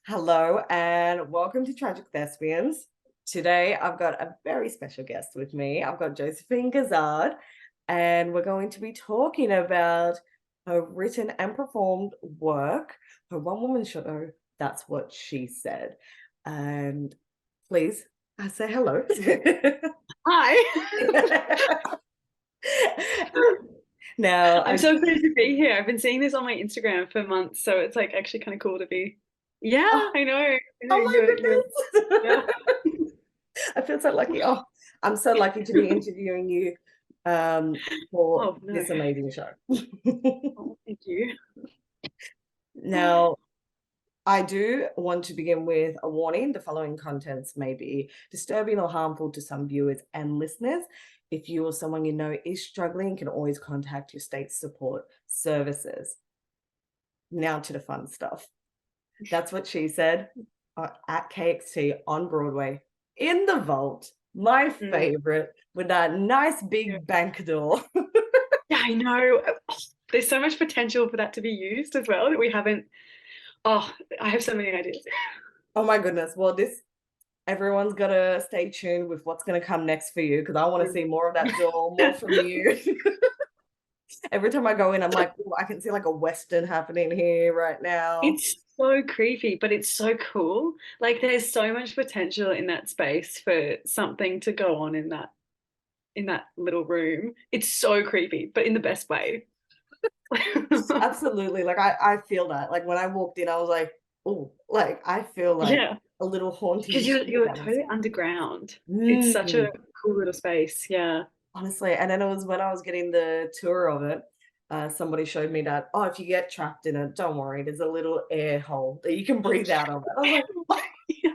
Hello and welcome to Tragic Thespians. Today I've got a very special guest with me. I've got Josephine Gazard, and we're going to be talking about her written and performed work, her one-woman show, That's What She Said. And please, I say hello. Hi. Now, I'm so excited to be here. I've been seeing this on my Instagram for months, so it's like actually kind of cool to be. Yeah, oh, I know. I know oh my you're yeah. goodness. I feel so lucky. Oh, I'm so lucky to be interviewing you for Oh no. this amazing show. Oh, thank you. Now, I do want to begin with a warning. The following contents may be disturbing or harmful to some viewers and listeners. If you or someone you know is struggling, you can always contact your state support services. Now to the fun stuff. That's What She Said at KXT on Broadway in the vault. My Mm, favorite, with that nice yeah. big bank door. Yeah, I know. Oh, there's so much potential for that to be used as well that we haven't. Oh, I have so many ideas. Oh my goodness. Well, this everyone's gotta stay tuned with what's gonna come next for you because I want to see more of that door, more from you. Every time I go in, I'm like, "Ooh, I can see like a Western happening here right now." It's so creepy, but it's so cool. Like there's so much potential in that space for something to go on in that little room. It's so creepy, but in the best way. Absolutely. Like I feel that. Like when I walked in, I was like, oh, like I feel like Yeah, a little haunting because spirit you're totally atmosphere. underground. It's such a Mm, cool little space. Yeah. honestly. And then it was when I was getting the tour of it, somebody showed me that, oh, if you get trapped in it, don't worry, there's a little air hole that you can breathe out of it. I was like, oh,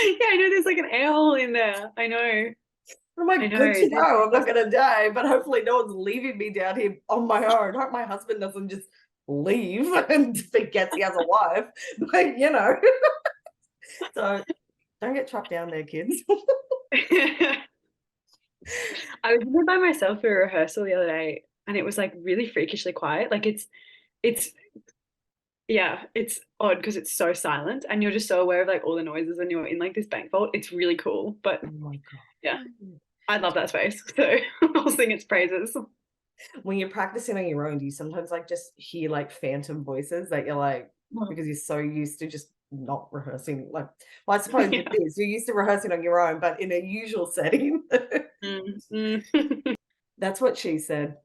Yeah, I know there's like an air hole in there. I know. I'm like, I good know. to know. I'm not gonna die, but hopefully no one's leaving me down here on my own. Hope my husband doesn't just leave and forgets he has a wife. But so don't get trapped down there, kids. I was in there by myself for a rehearsal the other day and it was like really freakishly quiet. Like it's yeah, it's odd because it's so silent and you're just so aware of like all the noises and you're in like this bank vault. It's really cool. But Oh my god. yeah, I love that space. So I'll sing its praises. When you're practicing on your own, do you sometimes like just hear like phantom voices that you're like because you're so used to just not rehearsing? Like, well, I suppose with Yeah. this, you're used to rehearsing on your own, but in a usual setting. Mm, mm. That's what she said.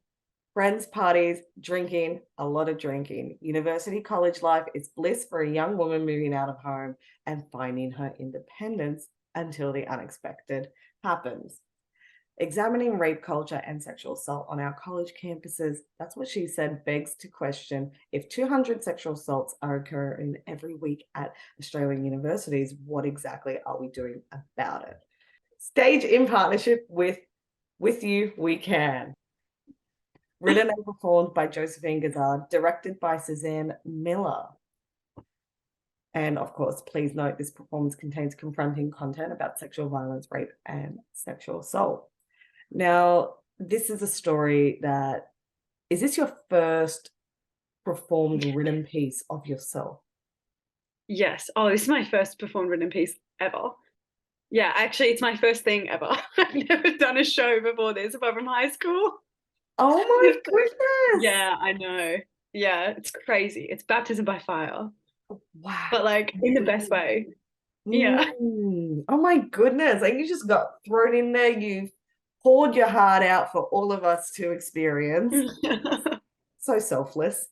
Friends, parties, drinking, a lot of drinking. University college life is bliss for a young woman moving out of home and finding her independence until the unexpected happens. Examining rape culture and sexual assault on our college campuses, that's what she said, begs to question if 200 sexual assaults are occurring every week at Australian universities, what exactly are we doing about it? Stage in partnership with You We Can. Written and performed by Josephine Gazard, directed by Suzanne Millar. And of course, please note this performance contains confronting content about sexual violence, rape, and sexual assault. Now, this is a story that is this your first performed written piece of yourself? Yes. Oh, this is my first performed written piece ever. Yeah, actually, it's my first thing ever. I've never done a show before this, apart from high school. Oh my goodness. Yeah, I know. Yeah, it's crazy. It's baptism by fire, Wow. but like in the best way. Yeah. Oh my goodness. And you just got thrown in there. You poured your heart out for all of us to experience. So selfless.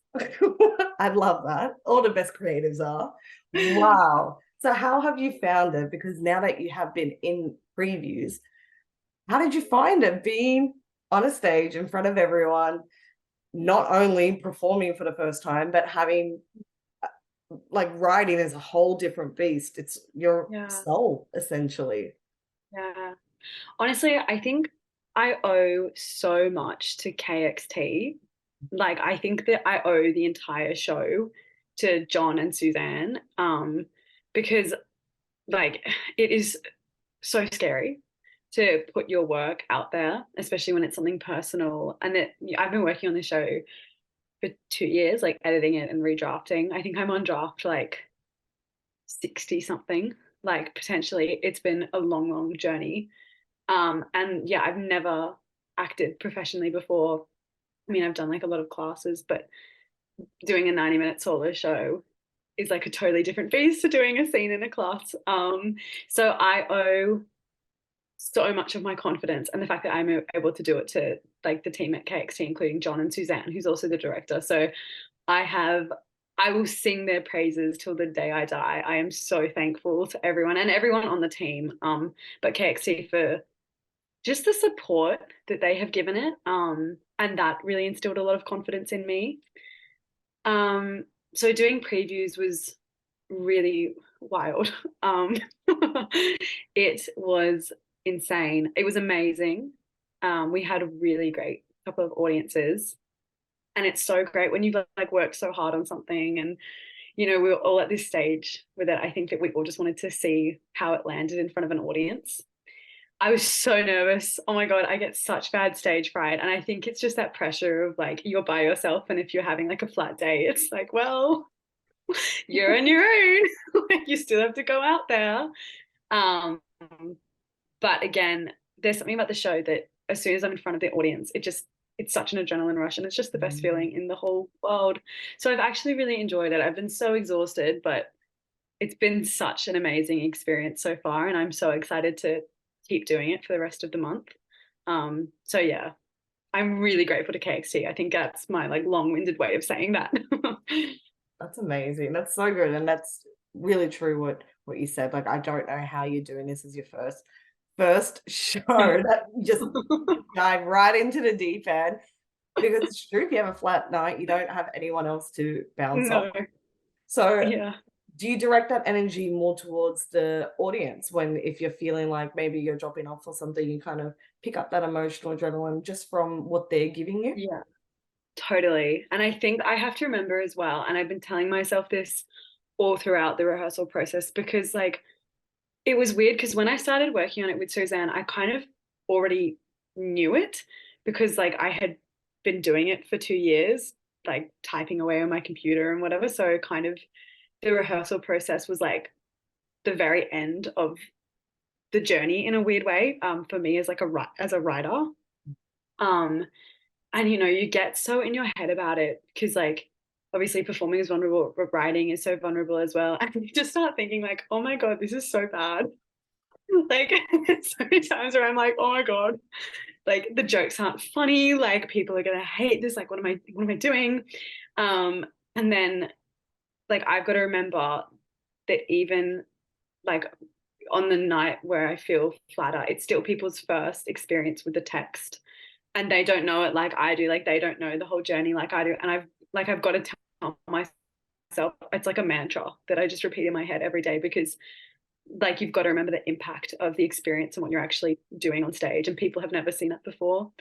I love that. All the best creatives are. Wow. So how have you found it? Because now that you have been in previews, how did you find it being on a stage in front of everyone, not only performing for the first time, but having like writing is a whole different beast. It's your Yeah. soul, essentially. Yeah. Honestly, I think I owe so much to KXT. Like, I think that I owe the entire show to John and Suzanne, because like it is so scary to put your work out there, especially when it's something personal. And that I've been working on the show for 2 years, like editing it and redrafting. I think I'm on draft like 60 something, like potentially it's been a long, long journey. And yeah, I've never acted professionally before. I mean, I've done like a lot of classes, but doing a 90-minute solo show is like a totally different beast to doing a scene in a class. So I owe so much of my confidence and the fact that I'm able to do it to like the team at KXT, including John and Suzanne, who's also the director. So I have, I will sing their praises till the day I die. I am so thankful to everyone and everyone on the team, but KXT for just the support that they have given it. And that really instilled a lot of confidence in me. So doing previews was really wild. Um, it was insane. It was amazing. We had a really great couple of audiences, and it's so great when you've like worked so hard on something, and you know we were all at this stage with it. I think that we all just wanted to see how it landed in front of an audience. I was so nervous. Oh my God, I get such bad stage fright. And I think it's just that pressure of like you're by yourself. And if you're having like a flat day, it's like, well, you're on your own. You still have to go out there. Um, but again, there's something about the show that as soon as I'm in front of the audience, it's such an adrenaline rush and it's just the best feeling in the whole world. So I've actually really enjoyed it. I've been so exhausted, but it's been such an amazing experience so far. And I'm so excited to keep doing it for the rest of the month. So yeah, I'm really grateful to KXT. I think that's my like long-winded way of saying that. That's amazing. That's so good, and that's really true what you said. Like, I don't know how you're doing this as your first show that you just dive right into the deep end, because it's true, if you have a flat night, you don't have anyone else to bounce off. No, So, yeah. do you direct that energy more towards the audience when, if you're feeling like maybe you're dropping off or something, you kind of pick up that emotional adrenaline just from what they're giving you? Yeah, totally. And I think I have to remember as well, and I've been telling myself this all throughout the rehearsal process because like it was weird because when I started working on it with Suzanne, I kind of already knew it because like I had been doing it for 2 years, like typing away on my computer and whatever. So kind of the rehearsal process was like the very end of the journey in a weird way, for me as like as a writer. Um, and you know, you get so in your head about it because like obviously performing is vulnerable, but writing is so vulnerable as well. And you just start thinking like, oh my God, this is so bad. Like so many times where I'm like, oh my God, like the jokes aren't funny, like people are gonna hate this, like what am I doing? Um, and then like I've got to remember that even like on the night where I feel flatter, it's still people's first experience with the text. And they don't know it like I do. Like they don't know the whole journey like I do. And I've got to tell myself it's like a mantra that I just repeat in my head every day because like you've got to remember the impact of the experience and what you're actually doing on stage. And people have never seen it before.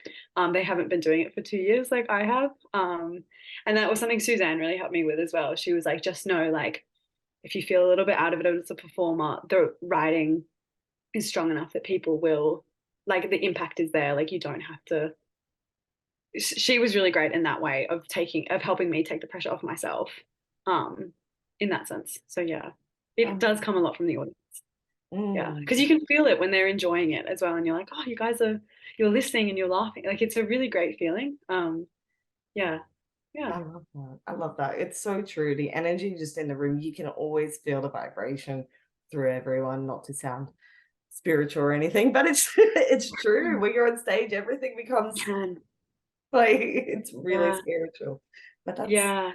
They haven't been doing it for 2 years like I have. And that was something Suzanne really helped me with as well. She was like, just know like if you feel a little bit out of it as a performer, the writing is strong enough that people will like the impact is there. Like you don't have to. She was really great in that way of helping me take the pressure off myself, um, in that sense. So yeah, it Um, does come a lot from the audience. Yeah, mm, because you can feel it when they're enjoying it as well, and you're like, oh, you guys are you're listening and you're laughing. Like it's a really great feeling. Yeah, yeah, I love that. I love that. It's so true. The energy just in the room, you can always feel the vibration through everyone, not to sound spiritual or anything, but it's it's true. When you're on stage, everything you becomes can. like it's really Yeah, spiritual. But yeah.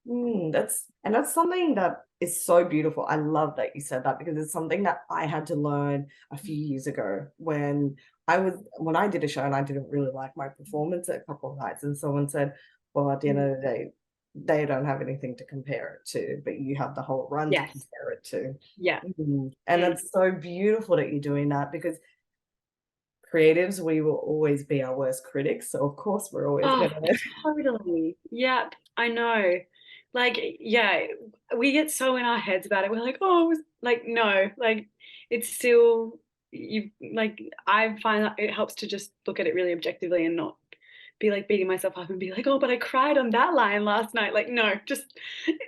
that's something that is so beautiful. I love that you said that because it's something that I had to learn a few years ago when I did a show and I didn't really like my performance at a couple of nights, and someone said, well, at the end Mm. of the day, they don't have anything to compare it to, but you have the whole run to Yes. compare it to. Yeah. And Mm. that's so beautiful that you're doing that because creatives, we will always be our worst critics. So of course we're always Oh, gonna totally. Yep, I know. Like, yeah, we get so in our heads about it. We're like, oh, like, no, like, it's still, you, like, I find that it helps to just look at it really objectively and not be like beating myself up and be like, oh, but I cried on that line last night. Like, no, just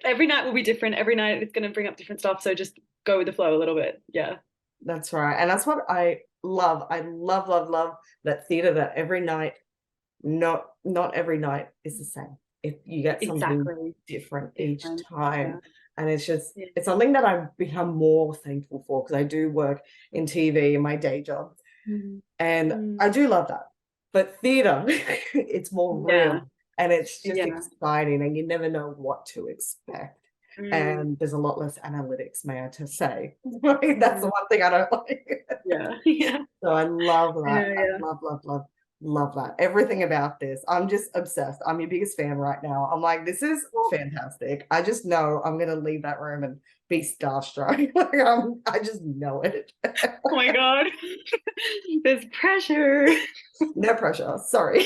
every night will be different. Every night it's going to bring up different stuff. So just go with the flow a little bit. Yeah. That's right. And that's what I love. I love, love, love that theater, that every night, not every night is the same. If you get something Exactly. different each Different. Yeah. time. And it's just, Yeah. it's something that I've become more thankful for, because I do work in TV in my day job. Mm. And Mm. I do love that. But theater, it's more Yeah. real, and it's just Yeah. exciting, and you never know what to expect. Mm. And there's a lot less analytics, may I to say. Right? That's the Mm. one thing I don't like. Yeah. Yeah. So I love that. Yeah. I Yeah. love, love, love, love that. Everything about this. I'm just obsessed. I'm your biggest fan right now. I'm like, this is fantastic. I just know I'm gonna leave that room and be starstruck. Like, I just know it. Oh my God. There's pressure. No pressure. Sorry.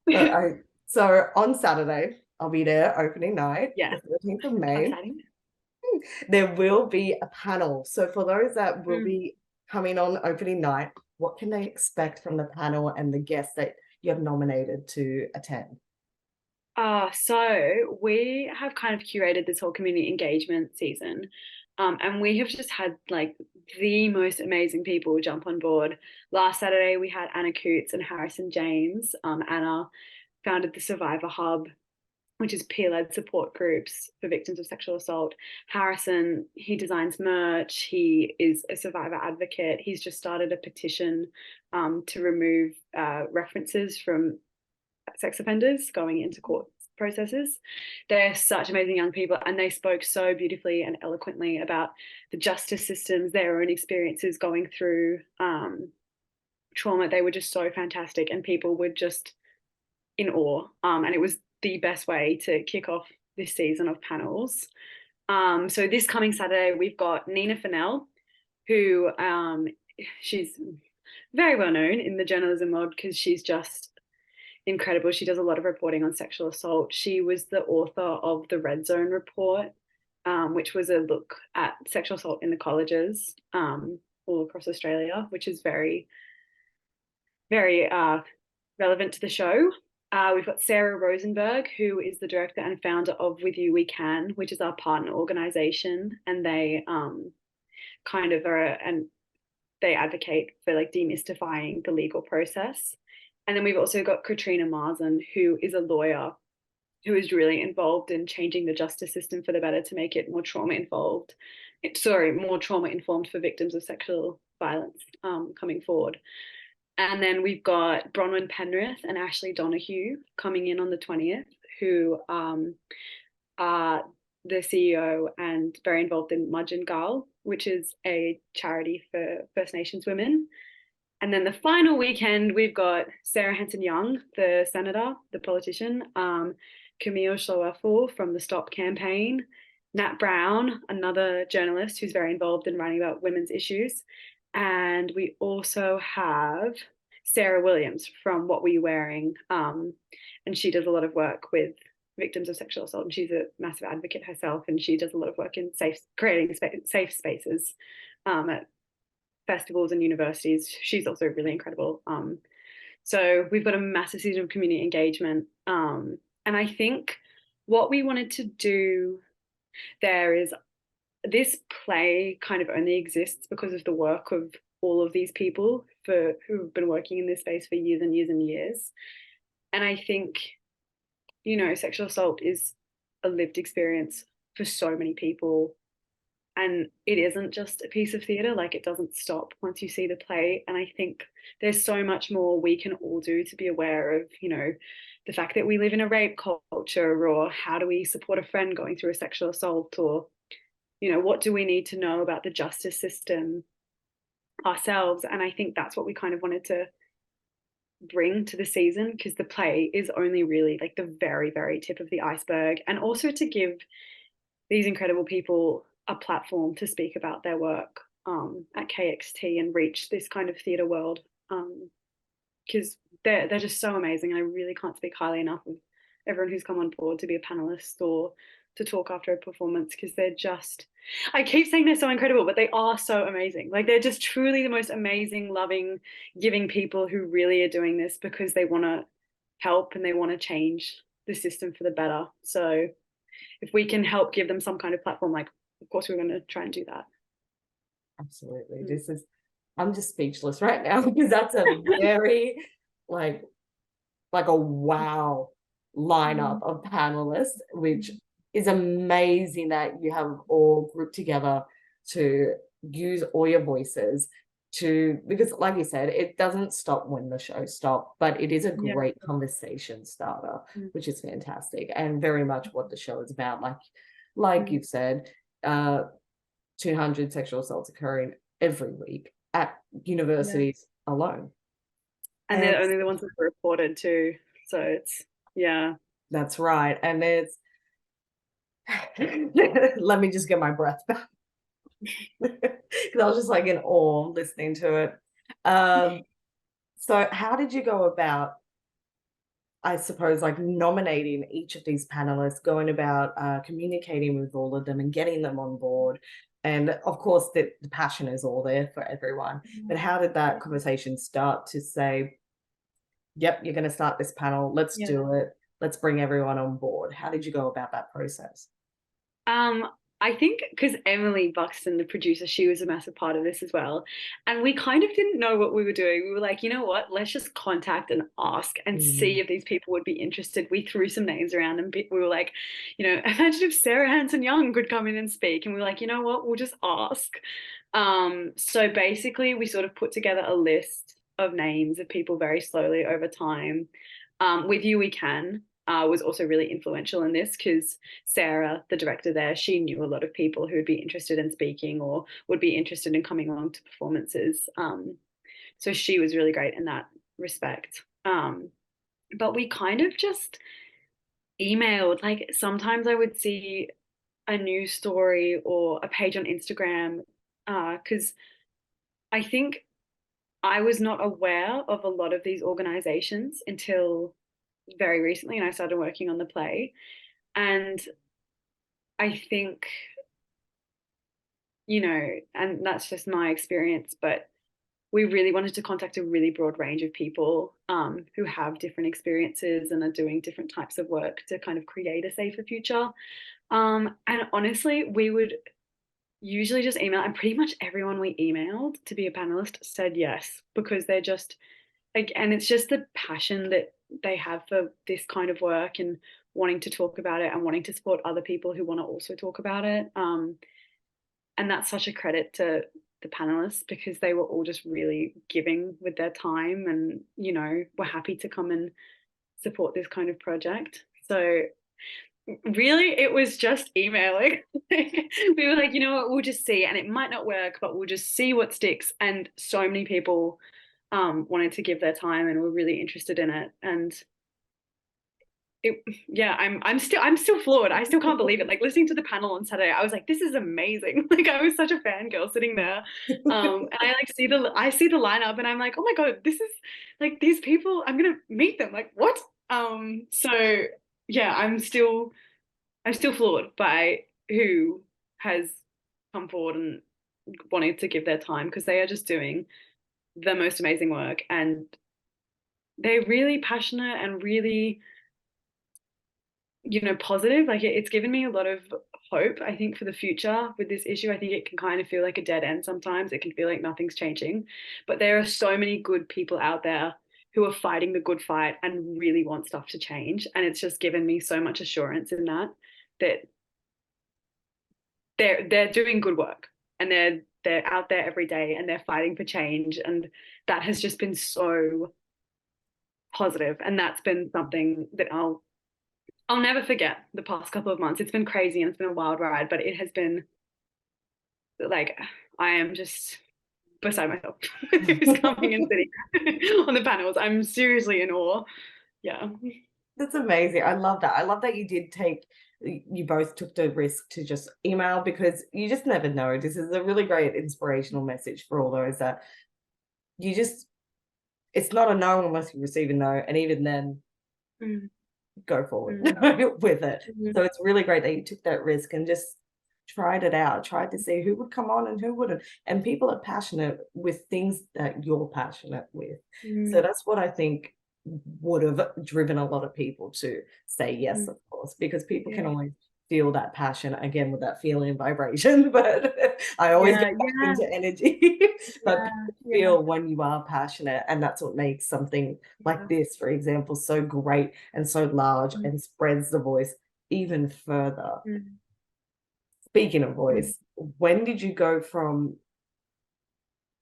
But so on Saturday, I'll be there opening night, Yeah. the 13th of How May. exciting. There will be a panel. So for those that will Mm. be coming on opening night, what can they expect from the panel and the guests that you have nominated to attend? So we have kind of curated this whole community engagement season. And we have just had like the most amazing people jump on board. Last Saturday, we had Anna Coots and Harrison James. Anna founded the Survivor Hub, which is peer-led support groups for victims of sexual assault. Harrison, he designs merch. He is a survivor advocate. He's just started a petition to remove references from sex offenders going into court processes. They're such amazing young people, and they spoke so beautifully and eloquently about the justice systems, their own experiences going through trauma. They were just so fantastic, and people were just in awe. And it was the best way to kick off this season of panels. So this coming Saturday, we've got Nina Fennell, who she's very well known in the journalism world because she's just incredible. She does a lot of reporting on sexual assault. She was the author of the Red Zone report, which was a look at sexual assault in the colleges all across Australia, which is very, very relevant to the show. We've got Sarah Rosenberg, who is the director and founder of With You We Can, which is our partner organization, and they kind of are and they advocate for like demystifying the legal process. And then we've also got Katrina Marsden, who is a lawyer who is really involved in changing the justice system for the better to make it more more trauma informed for victims of sexual violence coming forward. And then we've got Bronwyn Penrith and Ashley Donahue coming in on the 20th, who are the CEO and very involved in Mudgeon Girl, which is a charity for First Nations women. And then the final weekend, we've got Sarah Hanson-Young, the senator, the politician, Camille Shlawaful from the Stop campaign, Nat Brown, another journalist who's very involved in writing about women's issues. And we also have Sarah Williams from What Were You Wearing? And she does a lot of work with victims of sexual assault. And she's a massive advocate herself. And she does a lot of work in creating safe spaces at festivals and universities. She's also really incredible. So we've got a massive season of community engagement. And I think what we wanted to do there is this play kind of only exists because of the work of all of these people who've been working in this space for years and years and years. And I think, sexual assault is a lived experience for so many people. And it isn't just a piece of theatre, like it doesn't stop once you see the play. And I think there's so much more we can all do to be aware of, the fact that we live in a rape culture, or how do we support a friend going through a sexual assault, or, what do we need to know about the justice system ourselves. And I think that's what we kind of wanted to bring to the season, because the play is only really like the very, very tip of the iceberg. And also to give these incredible people a platform to speak about their work at KXT and reach this kind of theatre world, because they're just so amazing. And I really can't speak highly enough of everyone who's come on board to be a panelist or to talk after a performance because they're just, I keep saying they're so incredible, but they are so amazing. Like they're just truly the most amazing, loving, giving people who really are doing this because they want to help and they want to change the system for the better. So if we can help give them some kind of platform, like of course we're going to try and do that. Absolutely. I'm just speechless right now because that's a very like a wow lineup of panelists, which is amazing that you have all grouped together to use all your voices because like you said, it doesn't stop when the show stops, but it is a Yeah. great conversation starter, which is fantastic and very much what the show is about. Like you've said, 200 sexual assaults occurring every week at universities alone. And they're only the ones that are reported too. So it's, That's right. And it's, let me just get my breath back. Because I was just like in awe listening to it. So how did you go about, I suppose, like nominating each of these panelists, going about communicating with all of them and getting them on board? And of course, the passion is all there for everyone. But how did that conversation start to say, yep, you're going to start this panel, let's do it, let's bring everyone on board? How did you go about that process? I think because Emily Buxton, the producer, she was a massive part of this as well. And we kind of didn't know what we were doing. We were like, you know what, let's just contact and ask and see if these people would be interested. We threw some names around and we were like, you know, imagine if Sarah Hanson Young could come in and speak. And we were like, you know what, we'll just ask. So basically we sort of put together a list of names of people very slowly over time. With You We Can was also really influential in this because Sarah, the director there, she knew a lot of people who would be interested in speaking or would be interested in coming along to performances. So she was really great in that respect. But we kind of just emailed, like sometimes I would see a news story or a page on Instagram because I think I was not aware of a lot of these organizations until very recently, and I started working on the play. And I think, you know, and that's just my experience, but we really wanted to contact a really broad range of people who have different experiences and are doing different types of work to kind of create a safer future. And honestly, we would usually just email, and pretty much everyone we emailed to be a panelist said yes, because they're just, like, and it's just the passion that they have for this kind of work and wanting to talk about it and wanting to support other people who want to also talk about it. And that's such a credit to the panelists because they were all just really giving with their time and, you know, were happy to come and support this kind of project. So really it was just emailing. We were like, you know what, we'll just see, and it might not work, but we'll just see what sticks. And so many people wanted to give their time and were really interested in it. And I'm still floored. I still can't believe it. Like listening to the panel on Saturday, I was like, this is amazing. Like I was such a fangirl sitting there. And I see the lineup and I'm like, oh my God, this is like these people, I'm gonna meet them. Like what? So yeah, I'm still floored by who has come forward and wanted to give their time because they are just doing the most amazing work and they're really passionate and really, you know, positive. Like it's given me a lot of hope, I think, for the future with this issue. I think it can kind of feel like a dead end sometimes. It can feel like nothing's changing, but there are so many good people out there who are fighting the good fight and really want stuff to change. And it's just given me so much assurance in that they're doing good work and they're out there every day and they're fighting for change. And that has just been so positive. And that's been something that I'll never forget the past couple of months. It's been crazy and it's been a wild ride, but it has been like, I am just beside myself with who's coming and sitting on the panels. I'm seriously in awe. Yeah. That's amazing. I love that. I love that you both took the risk to just email because you just never know. This is a really great inspirational message for all those that it's not a no unless you receive a no. And even then, go forward Mm. with it. Mhm. So it's really great that you took that risk and just tried it out, tried to see who would come on and who wouldn't. And people are passionate with things that you're passionate with. So Mm. that's what I think would have driven a lot of people to say yes, Mm. of course, because people can Yeah. always feel that passion again with that feeling vibration. But I always Yeah, get back yeah, into energy. But yeah, people yeah, feel when you are passionate, and that's what makes something like yeah. this, for example, so great and so large Mm. and spreads the voice even further. Mm. Speaking of Mm. voice, when did you go from,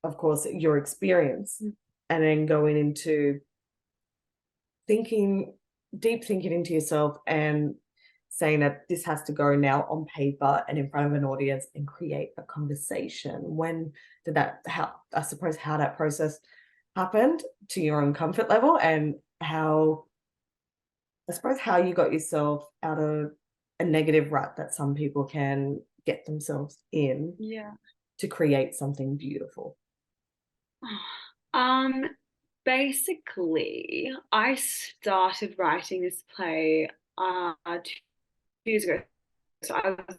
of course, your experience Mm. and then going into thinking, deep thinking into yourself and saying that this has to go now on paper and in front of an audience and create a conversation? When did that, how, I suppose, how that process happened to your own comfort level, and how, I suppose, how you got yourself out of a negative rut that some people can get themselves in Yeah. to create something beautiful? Um, basically, I started writing this play 2 years ago. So I was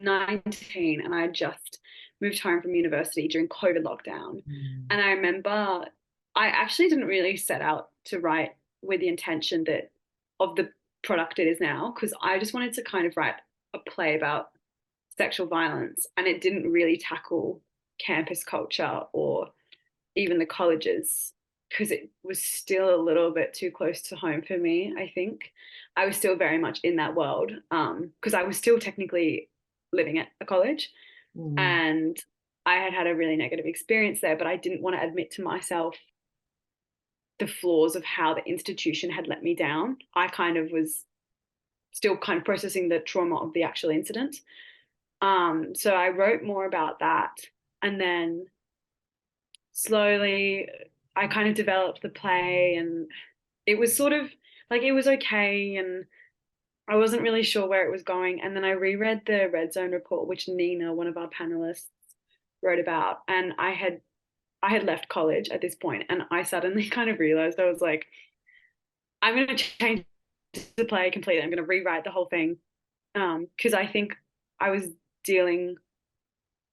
19 and I just moved home from university during COVID lockdown. Mm. And I remember I actually didn't really set out to write with the intention that of the product it is now, because I just wanted to kind of write a play about sexual violence, and it didn't really tackle campus culture or even the colleges, because it was still a little bit too close to home for me. I think I was still very much in that world, because I was still technically living at a college, Mm. and I had had a really negative experience there, but I didn't want to admit to myself the flaws of how the institution had let me down. I kind of was still kind of processing the trauma of the actual incident. So I wrote more about that, and then slowly I kind of developed the play, and it was sort of like it was okay, and I wasn't really sure where it was going. And then I reread the Red Zone report, which Nina, one of our panelists, wrote about, and I had left college at this point, and I suddenly kind of realized I was like, I'm going to change the play completely. I'm going to rewrite the whole thing, because I think I was dealing,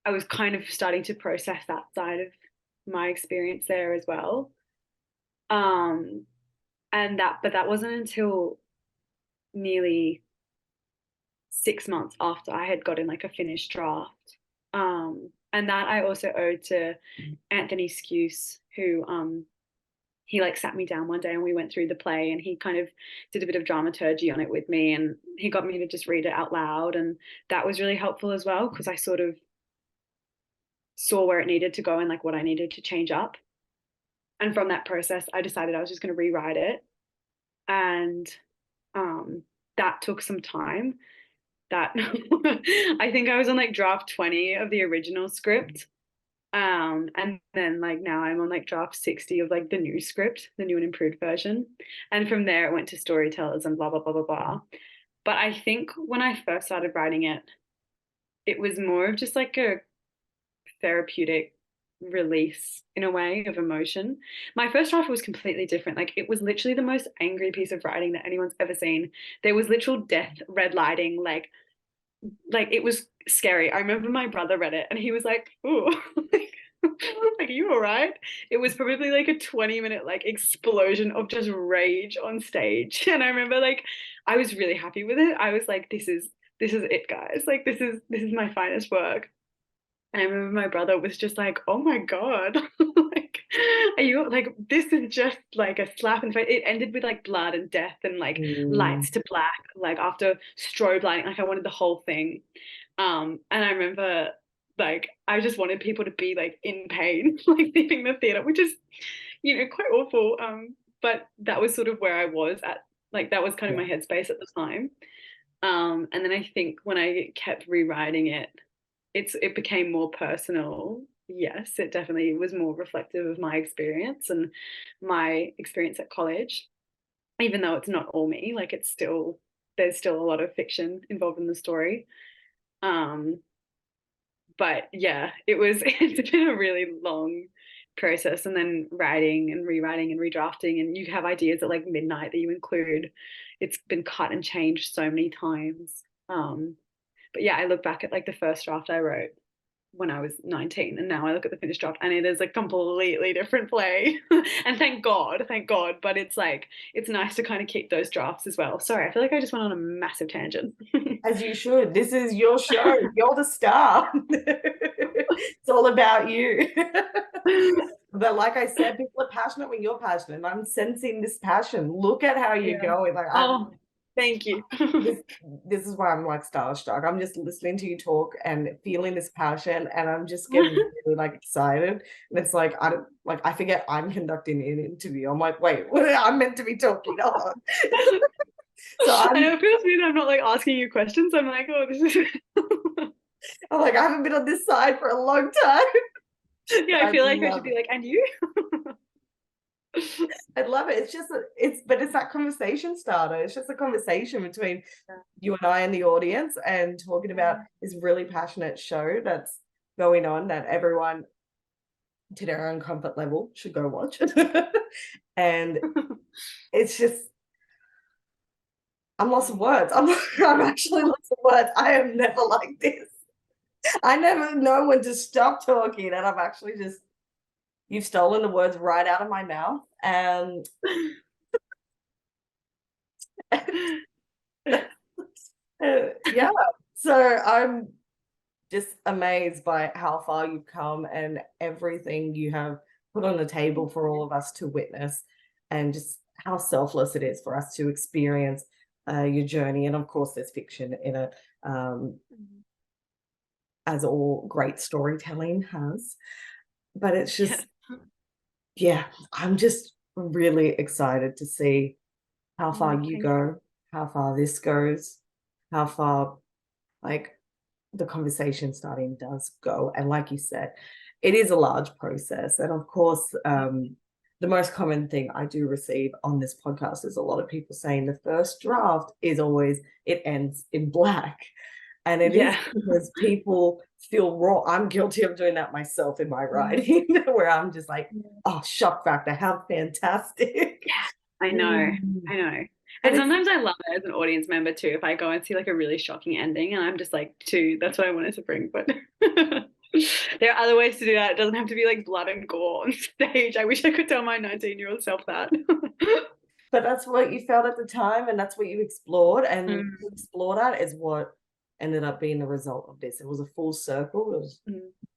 I was kind of starting to process that side of my experience there as well. Um, and but that wasn't until nearly 6 months after I had gotten like a finished draft. And that I also owe to Anthony Skuse, who he like sat me down one day and we went through the play, and he kind of did a bit of dramaturgy on it with me, and he got me to just read it out loud, and that was really helpful as well, because I sort of saw where it needed to go and like what I needed to change up. And from that process, I decided I was just going to rewrite it, and um, that took some time. That I think I was on like draft 20 of the original script. And then like now I'm on like draft 60 of like the new script, the new and improved version. And from there it went to storytellers and blah blah blah blah blah. But I think when I first started writing it, it was more of just like a therapeutic release in a way of emotion. My first draft was completely different. Like it was literally the most angry piece of writing that anyone's ever seen. There was literal death, red lighting, like it was scary. I remember my brother read it and he was like, "Ooh, like are you all right?" It was probably like a 20-minute like explosion of just rage on stage. And I remember like I was really happy with it. I was like, this is it, guys. Like this is my finest work. And I remember my brother was just like, "Oh my God." Like, are you like, this is just like a slap in the face. It ended with like blood and death and like Mm. lights to black, like after strobe lighting. Like, I wanted the whole thing. And I remember like, I just wanted people to be like in pain, like leaving the theater, which is, quite awful. But that was sort of where I was at. Like, that was kind of Yeah. my headspace at the time. And then I think when I kept rewriting it, it became more personal. Yes, it definitely was more reflective of my experience and my experience at college, even though it's not all me. Like it's still there's still a lot of fiction involved in the story. Um, but yeah, it's been a really long process, and then writing and rewriting and redrafting, and you have ideas at like midnight that you include. It's been cut and changed so many times. But yeah, I look back at like the first draft I wrote when I was 19, and now I look at the finished draft and it is a completely different play. And thank God, thank God. But it's like, it's nice to kind of keep those drafts as well. Sorry, I feel like I just went on a massive tangent. As you should. This is your show. You're the star. It's all about you. But like I said, people are passionate when you're passionate, and I'm sensing this passion. Look at how you're going. Like, oh, thank you. This is why I'm like starstruck. I'm just listening to you talk and feeling this passion, and I'm just getting really like excited. And it's like I forget I'm conducting an interview. I'm like, wait, I'm meant to be talking on. So I know it feels weird. I'm not like asking you questions. I'm like, oh, this is. I'm like, I haven't been on this side for a long time. Yeah, I feel like I should be like, and you? I love it. It's that conversation starter. It's just a conversation between you and I and the audience, and talking about this really passionate show that's going on that everyone to their own comfort level should go watch. And it's just, I'm lost of words. I'm actually lost of words. I am never like this. I never know when to stop talking, and I've actually just, you've stolen the words right out of my mouth. And yeah, so I'm just amazed by how far you've come and everything you have put on the table for all of us to witness, and just how selfless it is for us to experience your journey. And of course, there's fiction in it, as all great storytelling has. But it's just, yeah, I'm just really excited to see how far you go, how far this goes, how far like the conversation starting does go. And like you said, it is a large process. And of course, the most common thing I do receive on this podcast is a lot of people saying the first draft is always, it ends in black. And it is because people feel raw. I'm guilty of doing that myself in my writing, where I'm just like, oh, shock factor, how fantastic. Yeah, I know. And sometimes I love it as an audience member too, if I go and see like a really shocking ending and I'm just like, that's what I wanted to bring. But there are other ways to do that. It doesn't have to be like blood and gore on stage. I wish I could tell my 19-year-old self that. But that's what you felt at the time, and that's what you explored. And to explore that is what ended up being the result of this. It was a full circle. It was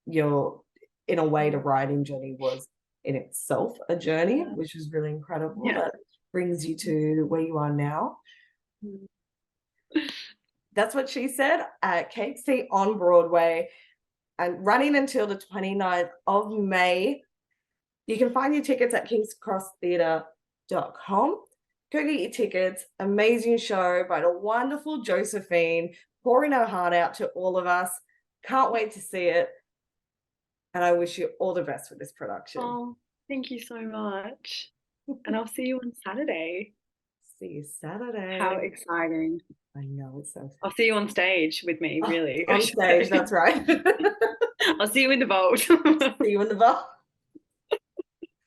your, in a way, the writing journey was in itself a journey, which was really incredible. That brings you to where you are now. That's what she said at KXT on Broadway, and running until the 29th of May. You can find your tickets at kingscrosstheatre.com. Go get your tickets. Amazing show by the wonderful Josephine, pouring her heart out to all of us. Can't wait to see it. And I wish you all the best with this production. Oh, thank you so much. And I'll see you on Saturday. See you Saturday. How exciting. I know, it's so fun. I'll see you on stage with me, really. On stage, that's right. I'll see you in the vault. See you in the vault.